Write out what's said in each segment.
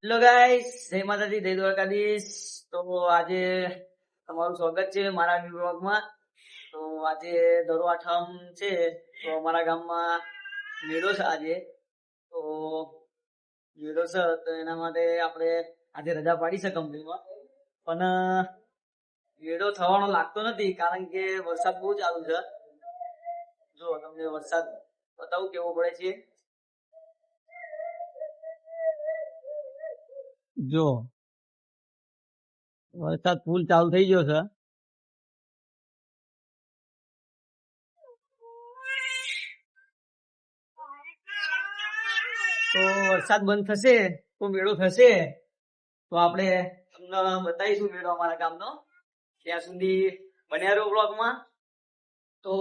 Hello guys, જય માતાજી, જય દ્વારકાધીશ. તો આજે તમારું સ્વાગત છે મારા ન્યુ વ્લોગમાં. તો આજે દરો આઠમ છે, તો અમારા ગામમાં મેળો છે આજે. તો મેળો છે તો એના માટે આપણે આજે રજા પાડી છે કંપનીમાં, પણ મેળો થવાનો લાગતો નથી કારણ કે વરસાદ બહુ ચાલુ છે. જો તમને વરસાદ બતાવું કેવો પડે છે. જો વરસાદ ફૂલ ચાલુ થઈ ગયો છે. તો વરસાદ બંધ થશે તો મેળો થશે, તો આપણે તમને બતાવીશું મેળો અમારા ગામનો. ત્યાં સુધી બન્યા રહો બ્લોગમાં. તો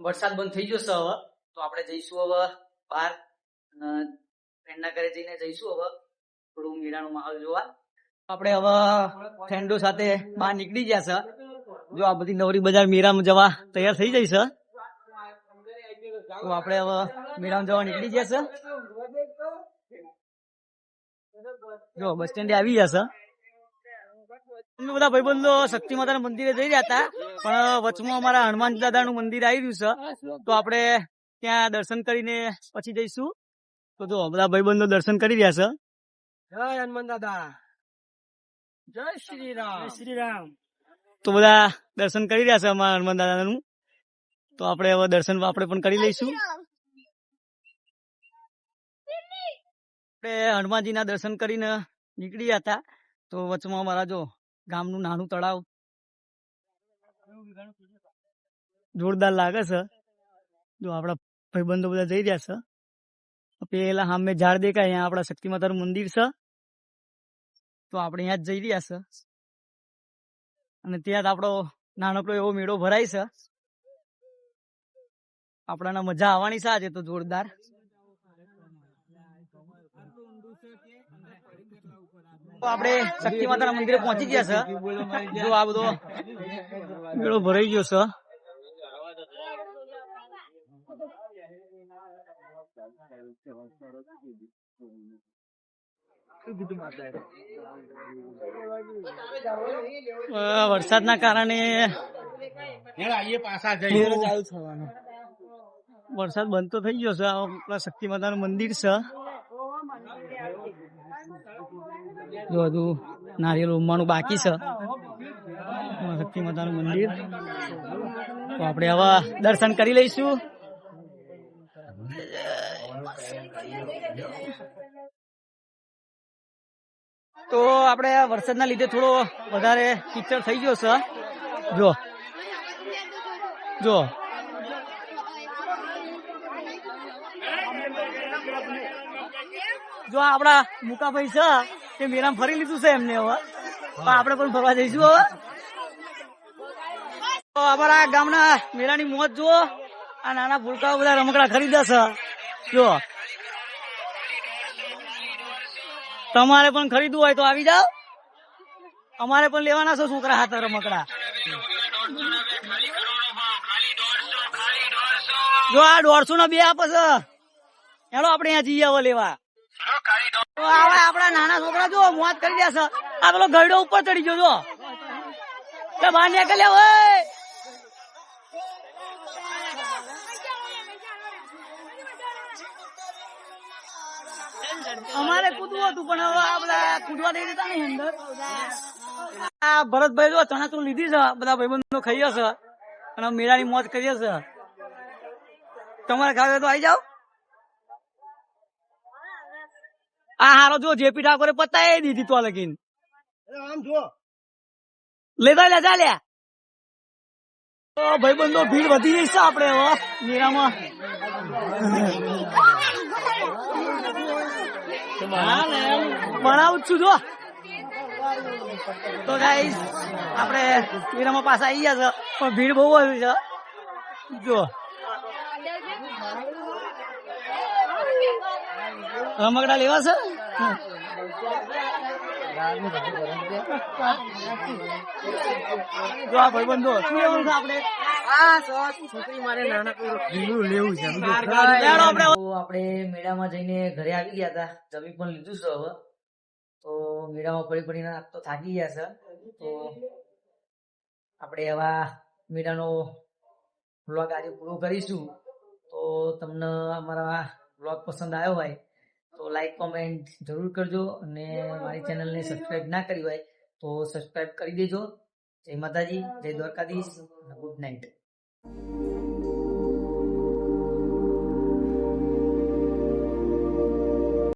વરસાદ બંધ થઈ જશે હવે, તો આપણે જઈશું હવે બહાર, ફ્રેન્ડના ઘરે જઈને જઈશું હવે થોડું મેળાનો માહોલ જોવા. આપણે હવે ફ્રેન્ડો સાથે બહાર નીકળી ગયા છે. જો આ બધી નવરી બજાર મેળામાં જવા તૈયાર થઈ જઈ છે. તો આપણે હવે મેળામાં જવા નીકળી ગયા છે. જો બસ સ્ટેન્ડે આવી ગયા છે. અમે બધા ભાઈબંધો શક્તિ માતાના મંદિરે જઈ રહ્યા હતા, પણ વચમાં અમારા હનુમાન દાદાનું મંદિર આવી રહ્યું છે, તો આપણે ત્યાં દર્શન કરીને પછી જઈશું. તો જો બધા ભાઈબંધો દર્શન કરી રહ્યા છે. જય હનુમાન દાદા, જય શ્રી રામ, જય શ્રી રામ. તો બધા દર્શન કરી રહ્યા છે અમારા હનુમાન દાદાનું. તો આપણે હવે દર્શન આપણે પણ કરી લઈશું. આપણે હનુમાનજીના દર્શન કરીને નીકળ્યા હતા, તો વચમાં અમારા જો ગામનું નાનું તળાવ જોરદાર લાગે છે. જો આપડા ભાઈબંધો બધા જઈ રહ્યા છે. પેલા સામે ઝાડ દેખાય, અહીંયા આપડા શક્તિ માતાનું મંદિર છે, તો આપણે અહીંયા જ જઈ રહ્યા છે. અને ત્યાં જ આપણો નાનકડો એવો મેળો ભરાય છે. આપણાને મજા આવવાની છે આજે તો જોરદાર. તો આપણે શક્તિ માતાના મંદિરે પહોંચી ગયા છે. જો આ બધો મેળો ભરાઈ ગયો છે. વરસાદના કારણે વરસાદ બંધ તો થઈ ગયો છે. આપણા શક્તિ માતાનું મંદિર છે. જો હજુ નારિયેળ ઉમવાનું બાકી છે શક્તિ માતાનું મંદિર. તો આપણે હવે દર્શન કરી લઈશું. તો આપણે વરસાદના લીધે થોડો વધારે કીચડ થઈ ગયો છે. જો જો જો આપડા મુકાભાઈ છે તે મેળામાં ફરી લીધું છે એમને. હવે આપણે પણ ફરવા જઈશું. હવે તો અમારા ગામના મેળાની મોજ જુઓ. આ નાના ભૂલકાઓ બધા રમકડા ખરીદે છે. જો તમારે પણ ખરીદવું હોય તો આવી જાઓ. અમારે પણ લેવાના છે છોકરા હાથ રમકડા. જો આ 150 ના 2 આપે છે. હેલો આપણે અહીંયા જઈએ હવે લેવા. તો આપડા નાના છોકરા જો મોજ કરી રહ્યા છે. આ પેલો ગયડો ઉપર ચડી ગયો. જો બહાર નીકળ્યા હોય. અમારે કૂદવું હતું પણ હવે આ બધા કૂદવા દઈ દેતા નહીં અંદર. આ ભરતભાઈ જો ચણાચૂર લીધી છે, બધા ભાઈબંધો ખાઈએ છે અને મેળાની મોજ કરીએ છે. તમારે ખાવે તો આવી જાઓ. આ હારો જો જેપી ઠાકોરે પતાવી દીધી તો લગીન લેતા લે ચાલ્યા. તો ભાઈબંધો ભીડ વધી ગઈ છે આપણે હવે મેળામાં. બનાવું છું જો. તો ગાઈસ આપણે મેળામાં પાછા આવી ગયા છે, પણ ભીડ બહુ આવી છે. જો રમકડા લેવા છે. જો આ ભાઈબંધો શું લેવાનું છે આપણે? છોકરી મારે નાનકડું લેવું છે. આપણે મેળામાં જઈને ઘરે આવી ગયા હતા, જમી પણ લીધું છે. હવે તો મેળામાં પડીને આજ તો થાકી ગયા છે. તો આપણે આવા મેળાનો વ્લોગ આજે પૂરો કરીશું. તો તમને અમારા વ્લોગ પસંદ આવ્યો હોય તો લાઈક કોમેન્ટ જરૂર કરજો, અને મારી ચેનલને સબસ્ક્રાઈબ ના કરી હોય તો સબસ્ક્રાઈબ કરી દેજો. જય માતાજી, જય દ્વારકાધીશ, ગુડ નાઇટ.